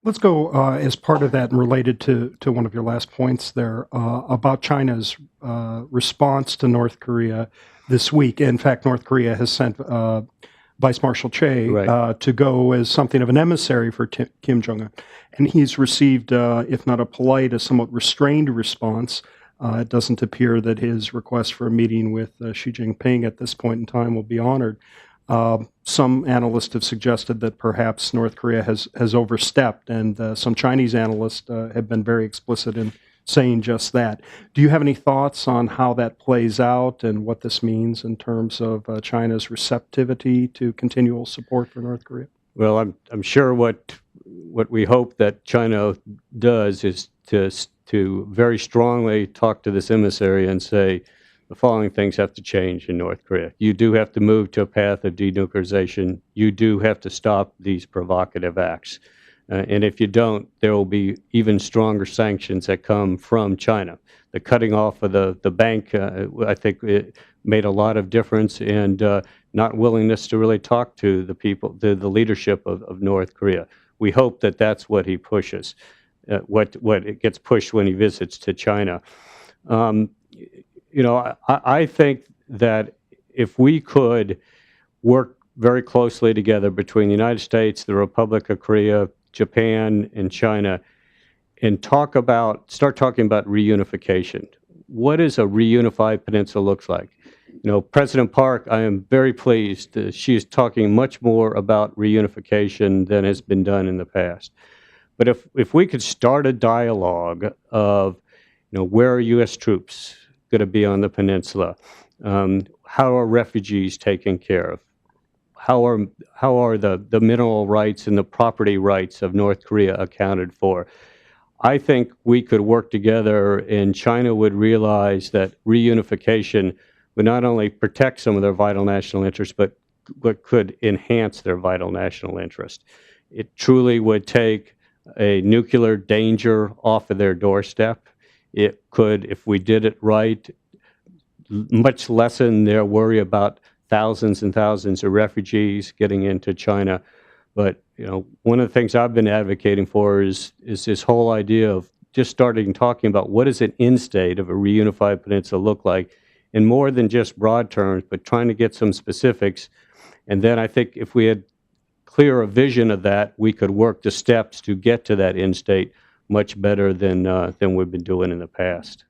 Let's go as part of that and related to one of your last points there about China's response to North Korea this week. In fact, North Korea has sent Vice Marshal Che Right. to go as something of an emissary for Kim Jong-un. And he's received, if not a polite, a somewhat restrained response. It doesn't appear that his request for a meeting with Xi Jinping at this point in time will be honored. Some analysts have suggested that perhaps North Korea has overstepped, and some Chinese analysts have been very explicit in saying just that. Do you have any thoughts on how that plays out and what this means in terms of China's receptivity to continual support for North Korea? Well, I'm sure what we hope that China does is to very strongly talk to this emissary and say the following things have to change in North Korea. You do have to move to a path of denuclearization. You do have to stop these provocative acts. And if you don't, there will be even stronger sanctions that come from China. The cutting off of the bank, I think, it made a lot of difference, and not willingness to really talk to the people, the leadership of North Korea. We hope that that's what he pushes, what it gets pushed when he visits to China. I think that if we could work very closely together between the United States, the Republic of Korea, Japan, and China, and start talking about reunification. What does a reunified peninsula looks like? President Park, I am very pleased that she is talking much more about reunification than has been done in the past. But if we could start a dialogue of, where are U.S. troops going to be on the peninsula? How are refugees taken care of? How are the mineral rights and the property rights of North Korea accounted for? I think we could work together, and China would realize that reunification would not only protect some of their vital national interests, but could enhance their vital national interest. It truly would take a nuclear danger off of their doorstep. It could, if we did it right, much lessen their worry about thousands and thousands of refugees getting into China. But one of the things I've been advocating for is this whole idea of just starting talking about what does an end state of a reunified peninsula look like, in more than just broad terms, but trying to get some specifics. And then I think if we had clearer vision of that, we could work the steps to get to that end state much better than we've been doing in the past.